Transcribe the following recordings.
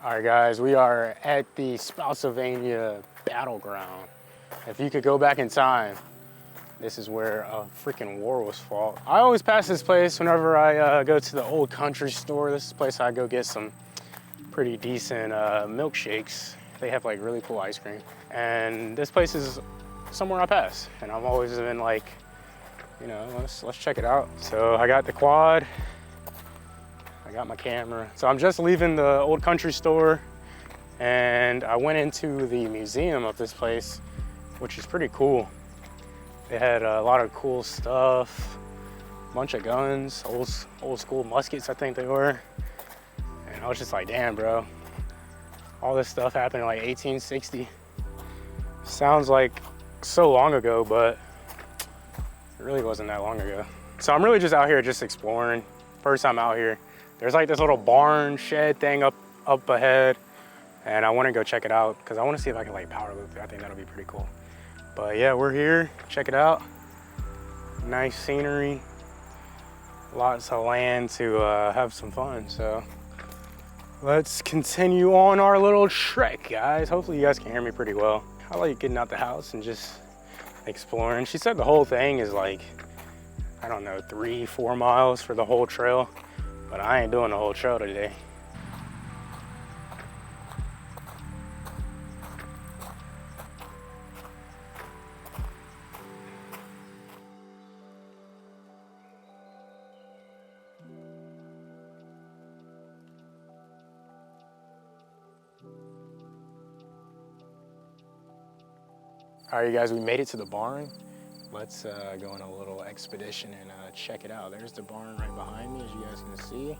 All right, guys, we are at the Spotsylvania battleground. If you could go back in time, this is where a freaking war was fought. I always pass this place whenever I go to the old country store. This is the place I go get some pretty decent milkshakes. They have like really cool ice cream. And this place is somewhere I pass. And I've always been like, you know, let's check it out. So I got the quad, I got my camera. So I'm just leaving the old country store and I went into the museum of this place, which is pretty cool. They had a lot of cool stuff, a bunch of guns, old school muskets, I think they were. And I was just like, damn, bro. All this stuff happened in like 1860. Sounds like so long ago, but it really wasn't that long ago. So I'm really just out here just exploring. First time out here. There's like this little barn shed thing up ahead. And I want to go check it out because I want to see if I can like power loop it. I think that'll be pretty cool. But yeah, we're here, check it out. Nice scenery, lots of land to have some fun. So let's continue on our little trek, guys. Hopefully you guys can hear me pretty well. I like getting out the house and just exploring. She said the whole thing is like, I don't know, 3-4 miles for the whole trail, but I ain't doing the whole trail today. All right, you guys, we made it to the barn. Let's go on a little expedition and check it out. There's the barn right behind me, as you guys can see.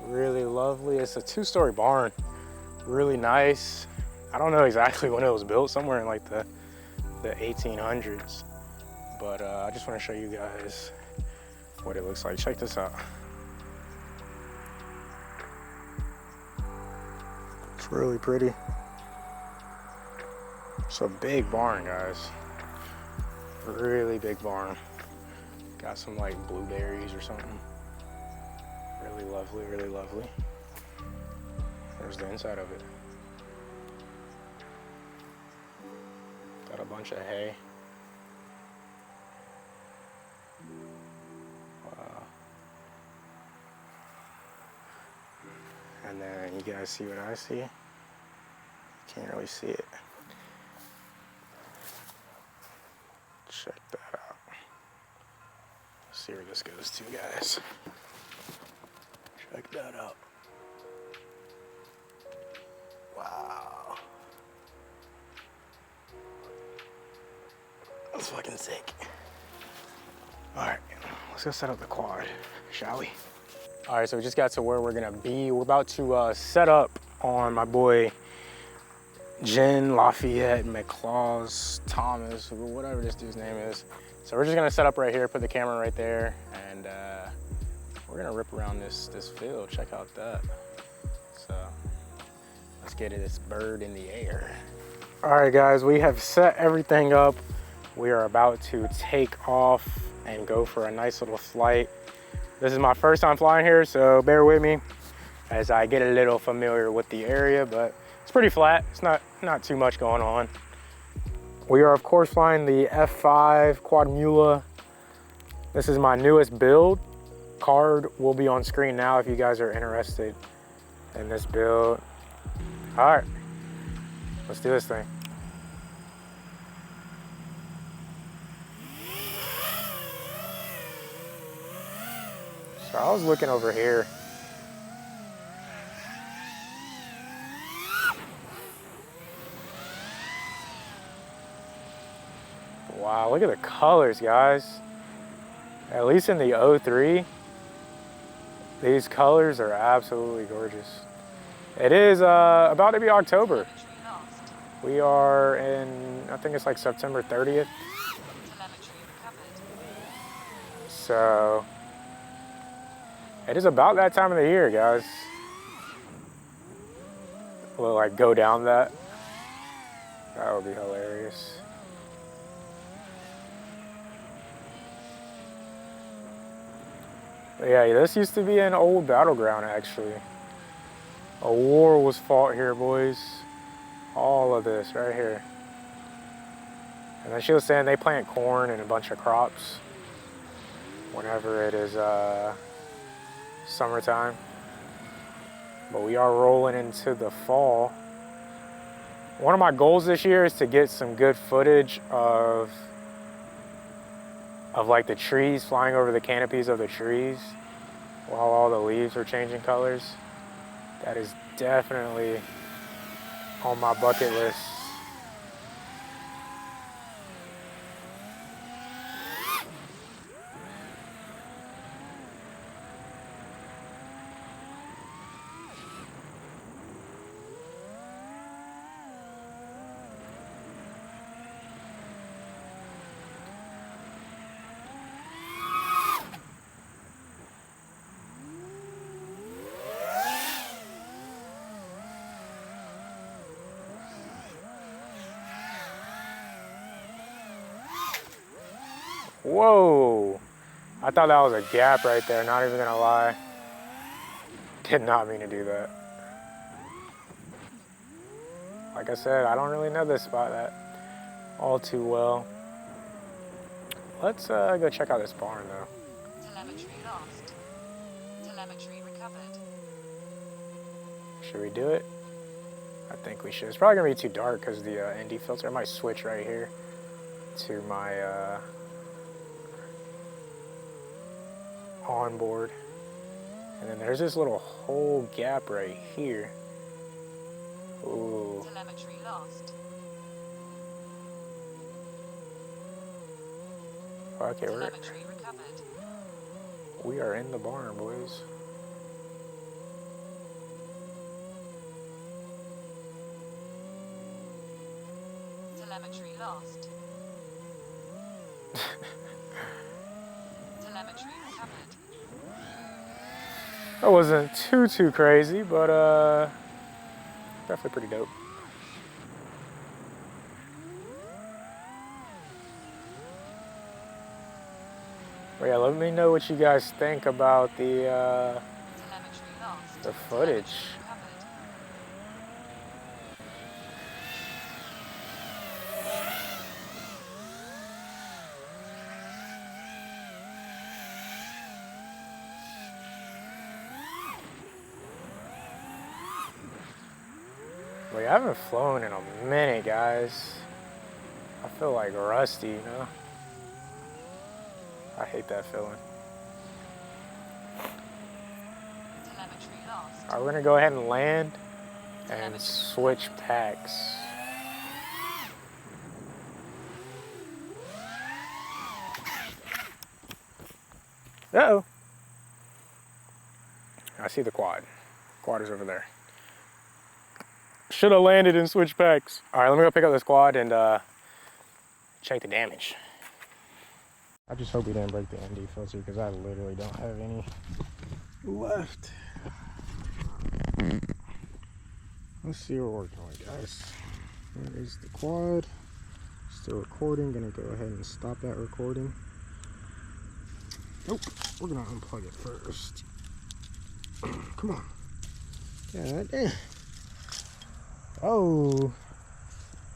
Really lovely. It's a 2-story barn, really nice. I don't know exactly when it was built, somewhere in like the 1800s. But I just want to show you guys what it looks like. Check this out. It's really pretty. It's a big barn, guys. Really big barn. Got some like blueberries or something. Really lovely, really lovely. There's the inside of it. Got a bunch of hay. Wow. And then you guys see what I see? Can't really see it. Check that out. Let's see where this goes to, guys. Check that out. Wow. That's fucking sick. All right, let's go set up the quad, shall we? All right, so we just got to where we're gonna be. We're about to set up on my boy Jen Lafayette McClaws Thomas, whatever this dude's name is. So we're just gonna set up right here, put the camera right there, and we're gonna rip around this field. Check out that. So let's get this bird in the air. All right, guys, we have set everything up. We are about to take off and go for a nice little flight. This is my first time flying here, so bear with me as I get a little familiar with the area, but it's pretty flat. It's not too much going on. We are, of course, flying the F5 Quadmula. This is my newest build. Card will be on screen now if you guys are interested in this build. All right, let's do this thing. So I was looking over here. Wow, look at the colors, guys. At least in the O3, these colors are absolutely gorgeous. It is about to be October. We are in, I think it's like September 30th. So it is about that time of the year, guys. We'll like go down that. That would be hilarious. But yeah, this used to be an old battleground, actually. A war was fought here, boys. All of this right here. And then she was saying they plant corn and a bunch of crops whenever it is summertime. But we are rolling into the fall. One of my goals this year is to get some good footage of like the trees flying over the canopies of the trees while all the leaves are changing colors. That is definitely on my bucket list. Whoa! I thought that was a gap right there, not even gonna lie. Did not mean to do that. Like I said, I don't really know this spot that all too well. Let's go check out this barn though. Telemetry lost. Telemetry recovered. Should we do it? I think we should. It's probably gonna be too dark because the ND filter. I might switch right here to my onboard. And then there's this little whole gap right here. Ooh. Telemetry lost. Okay, Telemetry recovered. we are in the barn, boys. Telemetry lost. Telemetry recovered. That wasn't too crazy, but definitely pretty dope. But yeah, let me know what you guys think about the footage. Wait, I haven't flown in a minute, guys. I feel like rusty, you know? I hate that feeling. Alright, we're gonna go ahead and land and switch packs. Uh-oh. I see the quad. Quad is over there. Should have landed and switched packs. Alright, let me go pick up this quad and check the damage. I just hope we didn't break the ND filter because I literally don't have any left. Let's see where we're going, guys. There is the quad. Still recording. Gonna go ahead and stop that recording. Nope. We're gonna unplug it first. Come on. God damn. Oh.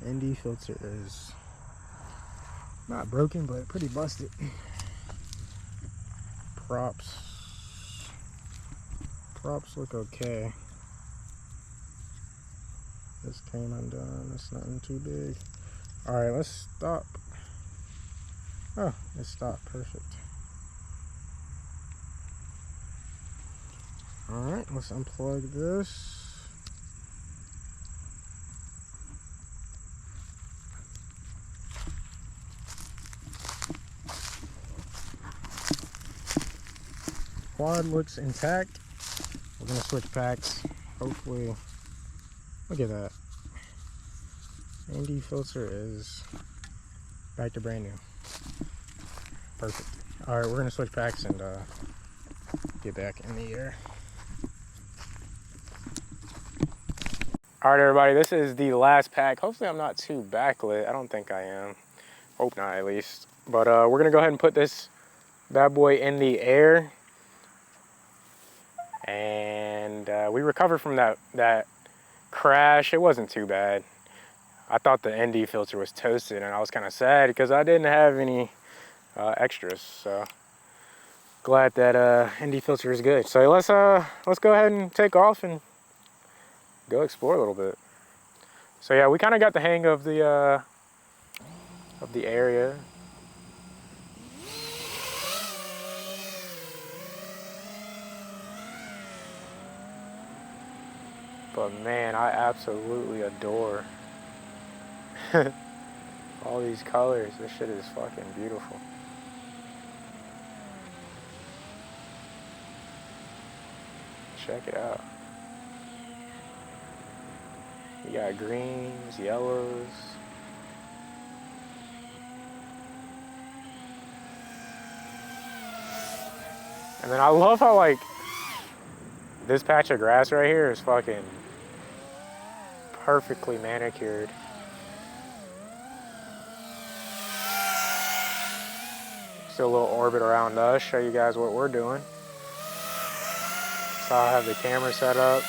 ND filter is not broken, but pretty busted. Props look okay. This came undone. It's nothing too big. All right, let's stop. Oh, it stopped. Perfect. All right, let's unplug this. Quad looks intact. We're gonna switch packs. Hopefully, look at that. ND filter is back to brand new. Perfect. All right, we're gonna switch packs and get back in the air. All right, everybody, this is the last pack. Hopefully I'm not too backlit. I don't think I am. Hope not, at least. But we're gonna go ahead and put this bad boy in the air. And and we recovered from that crash. It wasn't too bad. I thought the ND filter was toasted, and I was kind of sad because I didn't have any extras. So glad that ND filter is good. So let's go ahead and take off and go explore a little bit. So yeah, we kind of got the hang of the area. But man, I absolutely adore all these colors. This shit is fucking beautiful. Check it out. You got greens, yellows. And then I love how like this patch of grass right here is fucking perfectly manicured. Just a little orbit around us, show you guys what we're doing. So I have the camera set up.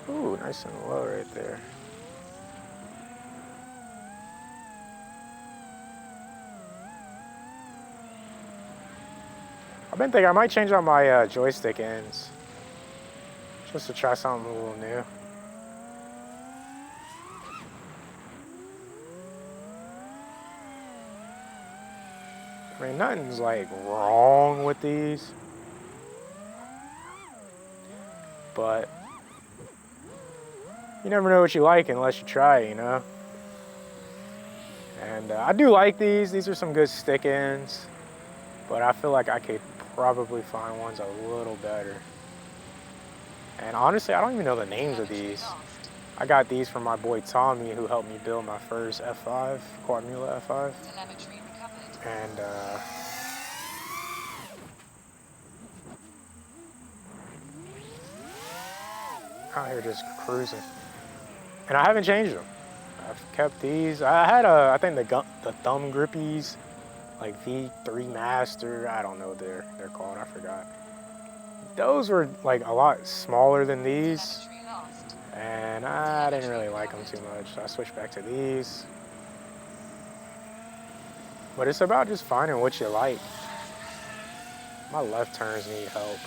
Ooh, nice and low right there. I've been thinking I might change out my joystick ends just to try something a little new. I mean, nothing's like wrong with these, but you never know what you like unless you try, you know? And I do like these. These are some good stick ends, but I feel like I could probably find ones a little better. And honestly, I don't even know the names of these. I got these from my boy Tommy, who helped me build my first F5, Quadmula F5. And out here just cruising. And I haven't changed them. I've kept these. I had I think the thumb grippies, like V3 Master. I don't know what they're called. I forgot. Those were like a lot smaller than these, and I didn't really like them too much. So I switched back to these. But it's about just finding what you like. My left turns need help.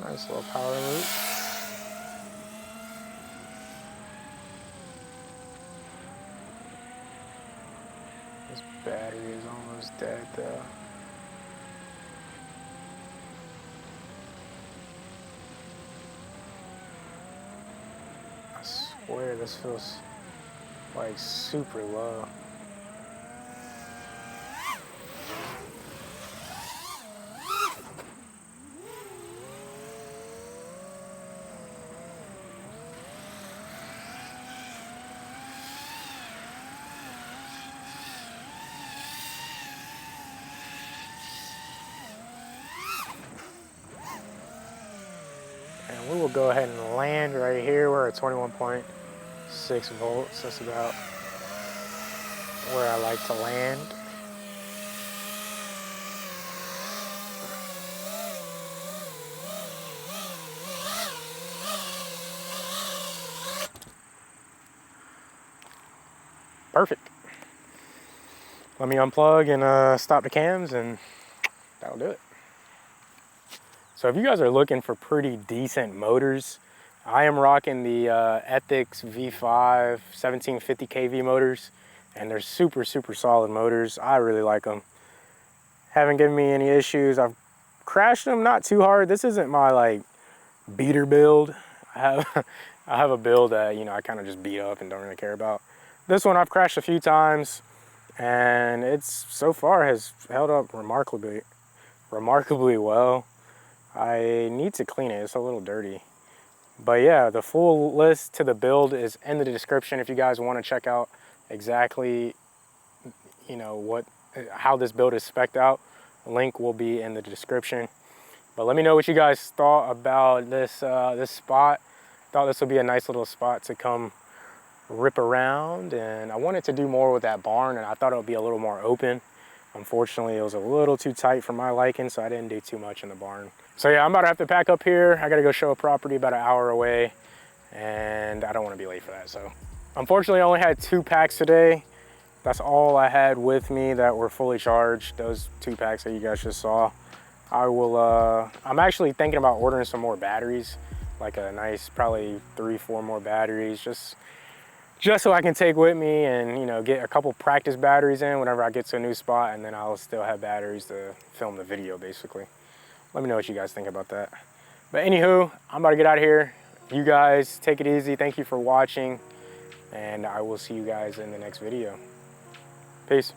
Nice little power loop. This battery is almost dead though. I swear this feels like super low. And we will go ahead and land right here. We're at 21.6 volts. That's about where I like to land. Perfect. Let me unplug and stop the cams, and that'll do it. So if you guys are looking for pretty decent motors, I am rocking the Ethix V5 1750 kV motors, and they're super solid motors. I really like them. Haven't given me any issues. I've crashed them not too hard. This isn't my like beater build. I have a build that, you know, I kind of just beat up and don't really care about. This one I've crashed a few times, and it's so far has held up remarkably remarkably well. I need to clean it, it's a little dirty. But yeah, the full list to the build is in the description if you guys want to check out exactly, you know, how this build is spec'd out. The link will be in the description. But let me know what you guys thought about this this spot. Thought this would be a nice little spot to come rip around, and I wanted to do more with that barn, and I thought it would be a little more open. Unfortunately, it was a little too tight for my liking, so I didn't do too much in the barn. So yeah, I'm about to have to pack up here. I gotta go show a property about an hour away, and I don't wanna be late for that. So unfortunately, I only had 2 packs today. That's all I had with me that were fully charged, those 2 packs that you guys just saw. I'm actually thinking about ordering some more batteries, like a nice, probably 3-4 more batteries, just so I can take with me and, you know, get a couple practice batteries in whenever I get to a new spot, and then I'll still have batteries to film the video, basically. Let me know what you guys think about that. But anywho, I'm about to get out of here. You guys take it easy. Thank you for watching, and I will see you guys in the next video. Peace.